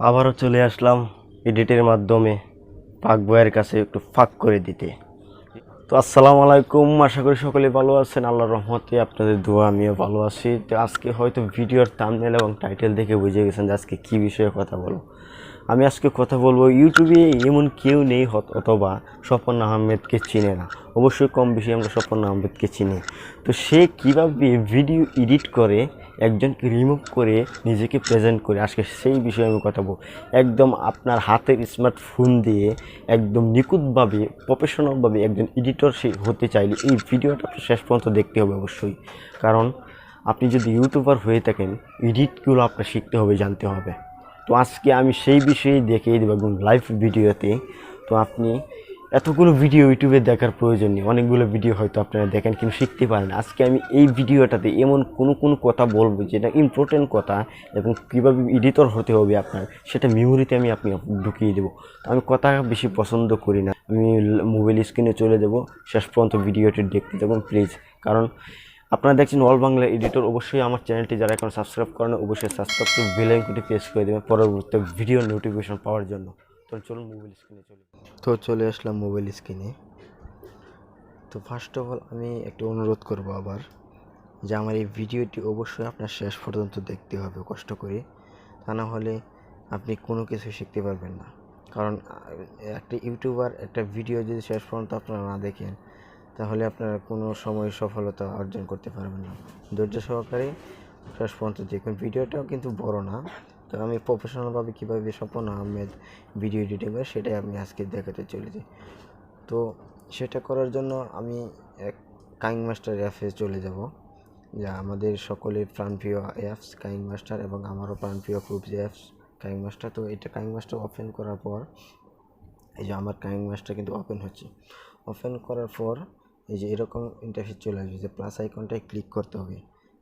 আবারও চলে আসলাম এডিটের মাধ্যমে পাক বইয়ের কাছে একটু ফাঁক করে দিতে। তো আসসালামু আলাইকুম, আশা করি সকলে ভালো আছেন। আল্লাহর রহমতে আপনাদের দোয়া আমিও ভালো আছি। তো আজকে হয়তো ভিডিওর থাম্বনেল এবং টাইটেল দেখে বুঝে গেছেন যে আজকে কী বিষয়ে কথা বলবো। আমি আজকে কথা বলবো ইউটিউবে এমন কেউ নেই অথবা স্বপন আহমেদকে চিনে না। অবশ্যই কম বেশি আমরা স্বপন আহমেদকে চিনি। তো সে কীভাবে ভিডিও এডিট করে একজনকে রিমুভ করে নিজেকে প্রেজেন্ট করে, আজকে সেই বিষয়ে আমি কথা বলবো। একদম আপনার হাতের স্মার্টফোন দিয়ে একদম নিখুঁতভাবে প্রফেশনালভাবে একজন এডিটর সে হতে চাইলে এই ভিডিওটা শেষ পর্যন্ত দেখতে হবে অবশ্যই। কারণ আপনি যদি ইউটিউবার হয়ে থাকেন, এডিটগুলো আপনার শিখতে হবে, জানতে হবে। তো আজকে আমি সেই বিষয়ে দেখিয়ে দেবো একদম লাইভ ভিডিওতে। তো আপনি এতগুলো ভিডিও ইউটিউবে দেখার প্রয়োজন নেই, অনেকগুলো ভিডিও হয়তো আপনারা দেখেন কিন্তু শিখতে পারেন। আজকে আমি এই ভিডিওটাতে এমন কোনো কথা বলবো যেটা ইম্পর্টেন্ট কথা, এবং কীভাবে এডিটর হতে হবে আপনার সেটা মেমোরিতে আমি আপনি ঢুকিয়ে দেবো। তো আমি কথা বেশি পছন্দ করি না, আমি মোবাইল স্ক্রিনে চলে যাব, শেষ পর্যন্ত ভিডিওটি দেখতে যাবেন প্লিজ। কারণ আপনারা দেখছেন অল বাংলা এডিটর। অবশ্যই আমার চ্যানেলটি যারা এখন সাবস্ক্রাইব করেন অবশ্যই সাবস্ক্রাইব করে বেল আইকনটি প্রেস করে দেবেন পরবর্তী ভিডিও নোটিফিকেশন পাওয়ার জন্য। তো চলুন মোবাইল স্ক্রিনে চলে আসলাম মোবাইল স্ক্রিনে। তো ফার্স্ট অফ অল আমি একটু অনুরোধ করব আবার যে আমার এই ভিডিওটি অবশ্যই আপনার শেষ পর্যন্ত দেখতে হবে কষ্ট করে, তা না হলে আপনি কোনো কিছু শিখতে পারবেন না। কারণ একটা ইউটিউবার একটা ভিডিও যদি শেষ পর্যন্ত আপনারা না দেখেন তাহলে আপনারা কোনো সময় সফলতা অর্জন করতে পারবেন না। ধৈর্য সহকারে শেষ পর্যন্ত দেখুন। ভিডিওটাও কিন্তু বড় না, তো আমি প্রফেশনালভাবে কীভাবে স্বপন আহমেদ ভিডিও এডিটিং করে সেটাই আমি আজকে দেখাতে চলেছি। তো সেটা করার জন্য আমি এক কাইং মাস্টার অ্যাপে চলে যাব, যা আমাদের সকলের প্রাণপ্রিয় অ্যাপস কাইং মাস্টার, এবং আমারও প্রাণপ্রিয় খুব যে অ্যাপস কাইং মাস্টার। তো এটা কাইং মাস্টার ওপেন করার পর এই যে আমার কাইং মাস্টার কিন্তু ওপেন হচ্ছে। ওপেন করার পর এই যে এরকম ইন্টারফেস চলে আসবে, যে প্লাস আইকনটায় ক্লিক করতে হবে।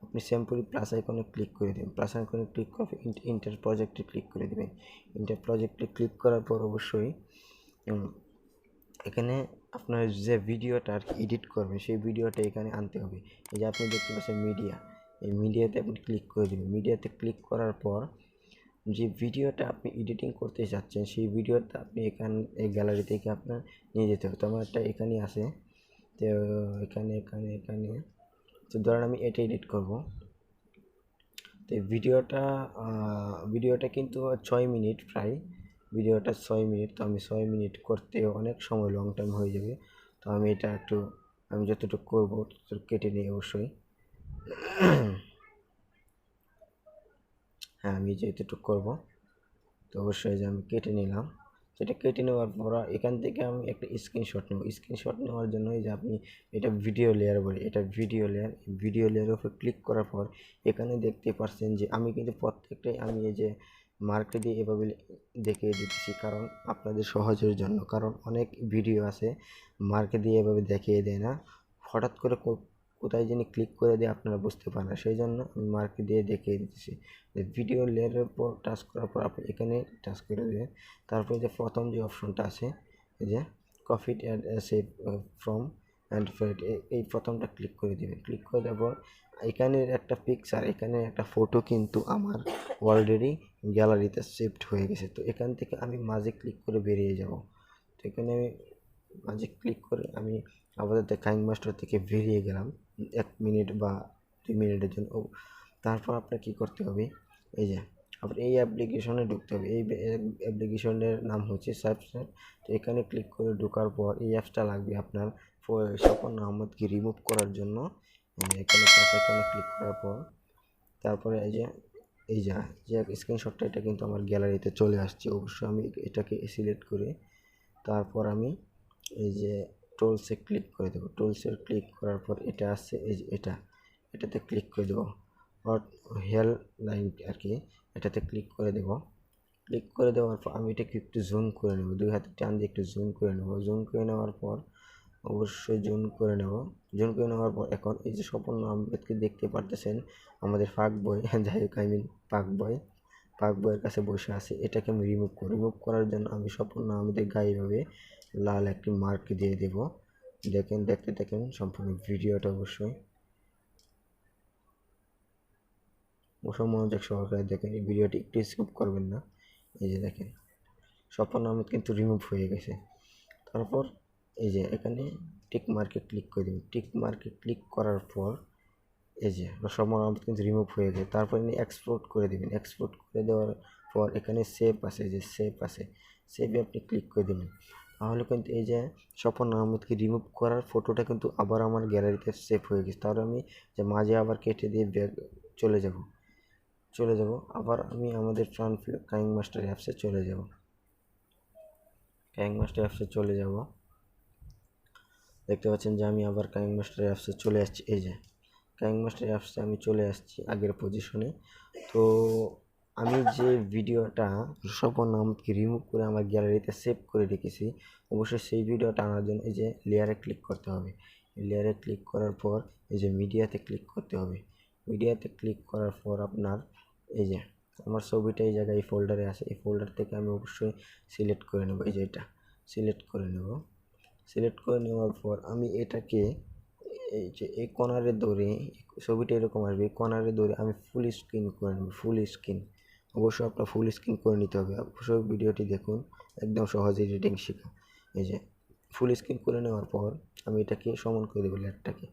আপনি সিম্পলি প্লাস আইকনে ক্লিক করে দেবেন। প্লাস আইকনে ক্লিক করে ইন্টার প্রজেক্টে ক্লিক করে দেবেন। ইন্টার প্রজেক্টে ক্লিক করার পর অবশ্যই এখানে আপনার যে ভিডিওটা আর কি এডিট করবে সেই ভিডিওটা এখানে আনতে হবে। এই যে আপনি দেখতে পাচ্ছেন মিডিয়া, এই মিডিয়াতে আপনি ক্লিক করে দেবেন। মিডিয়াতে ক্লিক করার পর যে ভিডিওটা আপনি এডিটিং করতে চাচ্ছেন সেই ভিডিওটা আপনি এই গ্যালারি থেকে আপনার নিয়ে যেতে হবে। তো আমার একটা এখানেই আছে, তো এখানে তো ধরেন আমি এটা এডিট করব। তো ভিডিওটা কিন্তু 6 মিনিট প্রায়, ভিডিওটা 6 মিনিট। তো আমি 6 মিনিট করতে অনেক সময় লং টাইম হয়ে যাবে। তো আমি এটা আমি যতটুকু করবো ততটুকু কেটে নিই অবশ্যই। হ্যাঁ, আমি যতটুকু করবো তো অবশ্যই যে আমি কেটে নিলাম। সেটা কেটে নেওয়ার পর এখান থেকে আমি একটা স্ক্রিনশট নেব। স্ক্রিনশট নেওয়ার জন্য এই যে আপনি এটা ভিডিও লেয়ার বলে, এটা ভিডিও লেয়ারের উপর ক্লিক করার পর এখানে দেখতে পাচ্ছেন যে আমি কিন্তু প্রত্যেকটাই আমি এই যে মার্কে দিয়ে এভাবে দেখিয়ে দিচ্ছি, কারণ আপনাদের সহজের জন্য। কারণ অনেক ভিডিও আছে মার্কে দিয়ে এভাবে দেখিয়ে দেয় না, হঠাৎ করে কোথায় যিনি ক্লিক করে দিয়ে আপনারা বুঝতে পারেন না, সেই জন্য আমি মার্কে দিয়ে দেখিয়ে দিচ্ছি। ভিডিও লেয়ারের উপর টাচ করার পর আপনি এখানে টাচ করে দেবেন। তারপরে যে প্রথম যে অপশনটা আছে এই যে copy and save from and এই প্রথমটা ক্লিক করে দেবেন। ক্লিক করে দেওয়ার পর এখানের একটা পিকচার, এখানে একটা ফটো কিন্তু আমার অলরেডি গ্যালারিতে সেভড হয়ে গেছে। তো এখান থেকে আমি মাঝে ক্লিক করে বেরিয়ে যাব। তো এখানে আমি মাঝে ক্লিক করে আমি আপাতত কাইং মাস্টার থেকে বেরিয়ে গেলাম 1 মিনিট বা 2 মিনিটের জন্য। তারপর আপনার কী করতে হবে, এই যে আপনার এই অ্যাপ্লিকেশনে ঢুকতে হবে। এই অ্যাপ্লিকেশনের নাম হচ্ছে স্ন্যাপচ্যাট। তো এখানে ক্লিক করে ঢোকার পর এই অ্যাপসটা লাগবে আপনার স্বপন আহমেদকে রিমুভ করার জন্য। এখানে ক্লিক করার পর তারপরে এই যে স্ক্রিনশটটা এটা কিন্তু আমার গ্যালারিতে চলে আসছে। অবশ্যই আমি এটাকে সিলেক্ট করে তারপর আমি এই যে টুলসে ক্লিক করে দেবো। টুলসে ক্লিক করার পর এটা আসছে, এই যে এটাতে ক্লিক করে দেবো, হেয়ার লাইন আর কি, এটাতে ক্লিক করে দেবো। ক্লিক করে দেওয়ার পর আমি এটাকে একটু জুম করে নেব, 2 হাতে টান দিয়ে একটু জুম করে নেব। জুম করে নেওয়ার পর অবশ্যই জুম করে নেওয়ার পর এখন এই যে স্বপন আহমেদকে দেখতে পারতেছেন আমাদের পাক বয়, যাই হোক পাক বয়ের কাছে বসে আছে। এটাকে আমি রিমুভ করার জন্য আমি স্বপন আহমেদের গায়ে এভাবে লাল একটি মার্ক দিয়ে দেব। দেখেন সম্পূর্ণ ভিডিওটা অবশ্যই মনোযোগ সহকারে দেখেন। এই ভিডিওটি একটু স্কিপ করবেন না, এই যে দেখেন স্বপন আহমেদ কিন্তু রিমুভ হয়ে গেছে। তারপর এই যে এখানে টিক মার্কে ক্লিক করে দিন। টিক মার্কে ক্লিক করার পর এই যে স্বপন আহমেদ কিন্তু রিমুভ হয়ে গেছে। তারপর এখানে এক্সপোর্ট করে দেবেন। এক্সপোর্ট করে দেওয়ার পর এখানে সেভ আছে, যে সেভ আছে, সেভে আপনি ক্লিক করে দেবেন। তাহলে কিন্তু এই যে স্বপন আহমেদকে রিমুভ করার ফটোটা কিন্তু আবার আমার গ্যালারিতে সেভ হয়ে গেছে। তাহলে আমি যে মাঝে আবার কেটে দিয়ে ব্যাক চলে যাব আবার আমি আমাদের কাইং মাস্টার অ্যাপসে চলে যাব। কাইং মাস্টার অ্যাপসে চলে যাব। দেখতে পাচ্ছেন যে আমি আবার কাইং মাস্টার অ্যাপসে চলে আসছি। এই যে কাইং মাস্টার অ্যাপসে আমি চলে আসছি আগের পজিশনে। তো আমি যে ভিডিওটা স্বপন আহমেদকে রিমুভ করে আমার গ্যালারিতে সেভ করে রেখেছি, অবশ্যই সেই ভিডিওটা আনার জন্য এই যে লেয়ারে ক্লিক করতে হবে। লেয়ারে ক্লিক করার পর এই যে মিডিয়াতে ক্লিক করতে হবে। মিডিয়াতে ক্লিক করার পর আপনার এই যে আমার ছবিটা এই জায়গায় এই ফোল্ডারে আছে। এই ফোল্ডার থেকে আমি অবশ্যই সিলেক্ট করে নেব। এই যে এটা সিলেক্ট করে নেব। সিলেক্ট করে নেওয়ার পর আমি এটাকে এই যে এই কর্নারে ধরে, ছবিটা এরকম আসবে, এই কর্নারে ধরে আমি ফুল স্ক্রিন করে নেব। ফুল স্ক্রিন অবশ্যই আপনার ফুল স্ক্রিন করে নিতে হবে। অবশ্যই ভিডিওটি দেখুন, একদম সহজ এডিটিং শেখা। এই যে ফুল স্ক্রিন করে নেওয়ার পর আমি এটাকে সমান করে দেবো লেয়ারটাকে।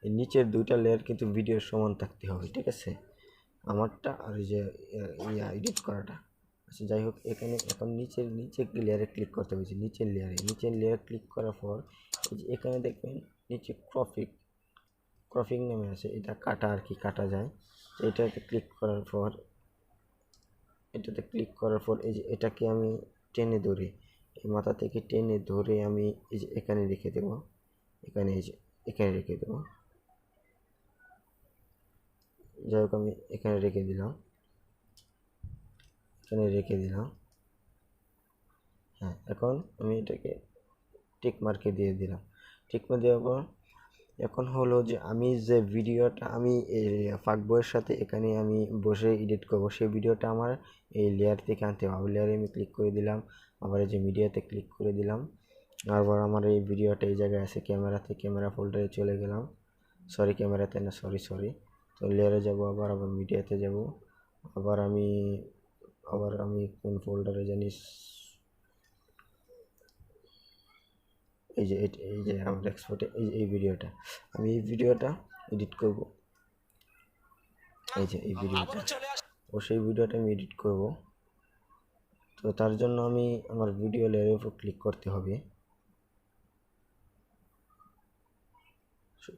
এই নিচের দুইটা লেয়ার কিন্তু ভিডিওর সমান থাকতে হবে, ঠিক আছে, আমারটা আর এই যে এডিট করাটা। আচ্ছা যাই হোক, এখানে এখন নিচে লেয়ারে ক্লিক করতে হবে। নিচের লেয়ারে ক্লিক করার পর এই যে এখানে দেখবেন নিচে ক্রপিং নামে আছে, এটা কাটা আর কি, কাটা যায়। এটাতে ক্লিক করার পর এই যে এটাকে আমি টেনে ধরে, এই মাথা থেকে টেনে ধরে আমি এই যে এখানে রেখে দেবো। এই যে এখানে রেখে দেবো। যাই হোক আমি এখানে রেখে দিলাম। হ্যাঁ, এখন আমি এটাকে টিক মার্কে দিয়ে দিলাম। টিক মার্ক দেওয়ার পর এখন হলো যে আমি যে ভিডিওটা আমি এই ফাঁক বইয়ের সাথে এখানে আমি বসে এডিট করব, সেই ভিডিওটা আমার এই লেয়ার থেকে আনতে হবে। লেয়ারে আমি ক্লিক করে দিলাম, আবার এই যে মিডিয়াতে ক্লিক করে দিলাম। আবার আমার এই ভিডিওটা এই জায়গায় আছে, ক্যামেরা ফোল্ডারে চলে গেলাম। ক্যামেরাতে না, সরি। তো লেয়ারে যাব, আবার মিডিয়াতে যাব। আবার আমি কোন ফোল্ডারে জানিস, এই যে আমার এক্সপোর্টে এই ভিডিওটা, আমি এই ভিডিওটা এডিট করব। এই যে এই ভিডিওটা, সেই ভিডিওটা আমি এডিট করব। তো তার জন্য আমি আমার ভিডিও লেয়ারের উপর ক্লিক করতে হবে।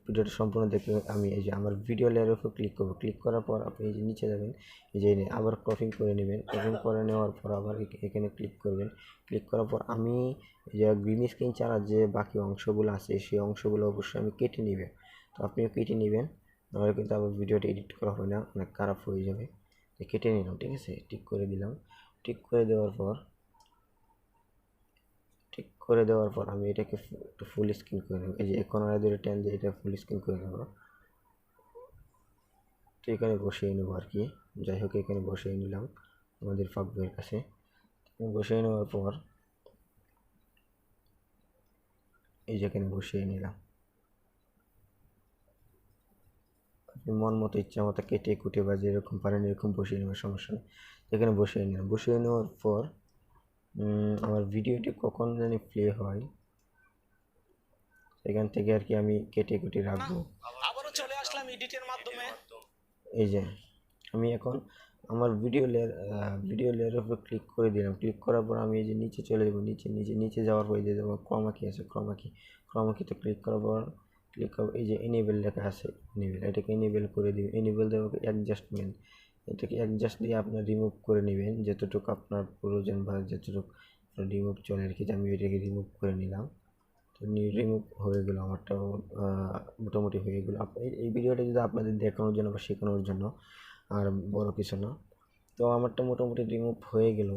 ভিডিওটা সম্পূর্ণ দেখে আমি এই যে আমার ভিডিও লেয়ারের উপর ক্লিক করব। ক্লিক করার পর আপনি এই যে নিচে যাবেন, এই যে আবার ক্রপিং করে নেবেন। ক্রপিং করে নেওয়ার পর আবার এখানে ক্লিক করবেন। ক্লিক করার পর আমি এই যে গ্রিন স্ক্রিন ছাড়া যে বাকি অংশগুলো আছে সেই অংশগুলো অবশ্যই আমি কেটে নেবেন। তো আপনিও কেটে নেবেন, নাহলে কিন্তু আবার ভিডিওটা এডিট করা হয় না, অনেক খারাপ হয়ে যাবে। তো কেটে নিলাম, ঠিক আছে, টিক করে দিলাম। টিক করে দেওয়ার পর আমি এটাকে একটু ফুল স্ক্রিন করে নেব। এই যে কর্নারে ধরে টেন দিয়ে এটা ফুল স্ক্রিন করে নেব। তো এখানে বসিয়ে নেবো আর কি। যাই হোক এখানে বসিয়ে নিলাম আমাদের ফাঁক বইয়ের কাছে। বসিয়ে নেওয়ার পর এই যে এখানে বসিয়ে নিলাম। আপনি মন মতো ইচ্ছা মতো কেটে কুটে বা যেরকম পারেন এরকম বসিয়ে নেওয়ার সমস্যা নেই। এখানে বসিয়ে নিলাম। বসিয়ে নেওয়ার পর আমার ভিডিওটি কখন জানি প্লে হয়, সেখান থেকে আর কি আমি কেটে কুটে রাখবো। আবারও চলে আসলাম এডিটের মাধ্যমে। এই যে আমি এখন আমার ভিডিও লেয়ারের উপর ক্লিক করে দিলাম। ক্লিক করার পর আমি এই যে নিচে চলে যাবো। নিচে যাওয়ার পর এই যে ক্রমাকি আছে, ক্রমাকিতে ক্লিক করার পর এই যে এনেবেল লেখা আছে, এটাকে এনেবেল করে দিবেন। এনেবেল দেওয়া অ্যাডজাস্টমেন্ট, এটাকে অ্যাডজাস্ট দিয়ে আপনার রিমুভ করে নেবেন যতটুকু আপনার প্রয়োজন বা যতটুকু রিমুভ চলে আর কি। আমি এটাকে রিমুভ করে নিলাম। তো রিমুভ হয়ে গেলো আমারটা, মোটামুটি হয়ে গেলো। এই ভিডিওটা যদি আপনাদের দেখানোর জন্য বা শেখানোর জন্য, আর বড় কিছু না। তো আমারটা মোটামুটি রিমুভ হয়ে গেল।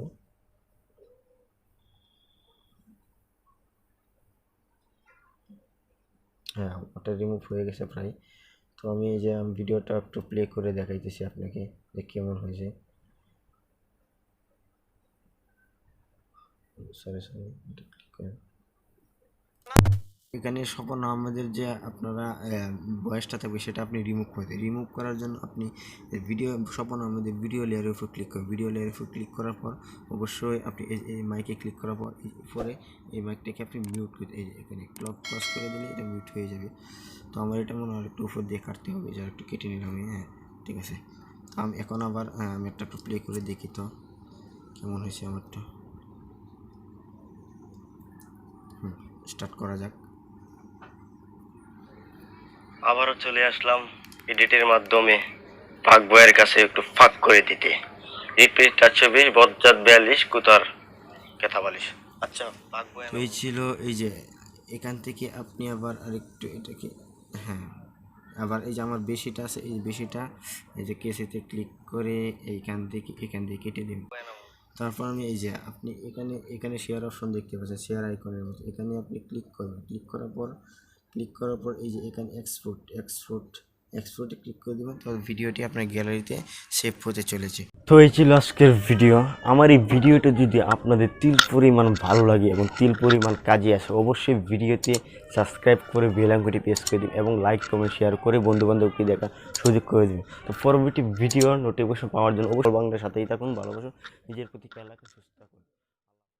হ্যাঁ, ওটা রিমুভ হয়ে গেছে প্রায়। তো আমি এই যে ভিডিওটা একটু প্লে করে দেখাইতেছি আপনাকে যে কেমন হয়েছে। সরি, এটা ক্লিক করেন। এখানে স্বপন আমাদের যে আপনারা ভয়েসটা থাকবে সেটা আপনি রিমুভ করে দেন। রিমুভ করার জন্য আপনি ভিডিও স্বপন আমাদের ভিডিও লেয়ারের উপর ক্লিক করবেন। ভিডিও লেয়ারের উপর ক্লিক করার পর অবশ্যই আপনি এই মাইকে ক্লিক করার পরে এই মাইকটাকে আপনি মিউট করে এই যে এখানে ক্রস করে দিলে এটা মিউট হয়ে যাবে। তো আমার এটা মনে হয় একটু উপর দিয়ে কাটতে হবে, যা একটু কেটে নিলাম আমি। হ্যাঁ, ঠিক আছে। তো আমি এখন আবার আমি একটা একটু প্লে করে দেখি তো কেমন হয়েছে আমারটা। স্টার্ট করা যাক। আবারও চলে আসলাম এডিটের মাধ্যমে পাক বয়ের কাছে একটু ফাঁক করে দিতে। রিপিট 420 বজ্জাত 42 কুতার কথা বলিস। আচ্ছা, পাক বয় এই ছিল। এই যে এখান থেকে আপনি আবার আরেকটু এটাকে, হ্যাঁ, আবার এই যে আমার বেশিটা আছে, এই বেশিটা এই যে কেসেতে ক্লিক করে এখান দিয়ে কেটে দিন। তারপর আমি এই যে আপনি এখানে শেয়ার অপশন দেখতে পাচ্ছেন, শেয়ার আইকনের মতো। এখানে আপনি ক্লিক করবেন। ক্লিক করার পর এই যে এখানে এক্সপোর্টে ক্লিক করে দেবেন। তাহলে ভিডিওটি আপনার গ্যালারিতে সেভ হতে চলেছে। তো এই ছিল আজকের ভিডিও। আমার এই ভিডিওটা যদি আপনাদের তিল পরিমাণ ভালো লাগে এবং তিল পরিমাণ কাজে আসে, অবশ্যই ভিডিওতে সাবস্ক্রাইব করে বেল আইকনটি প্রেস করে দিন এবং লাইক কমেন্ট শেয়ার করে বন্ধুবান্ধবকে দেখার সুযোগ করে দিন। তো পরবর্তী ভিডিওর নোটিফিকেশন পাওয়ার জন্য অবশ্যই বাংলার সাথেই থাকুন। ভালোবাসুন, নিজের প্রতি খেয়াল রাখুন, সুস্থ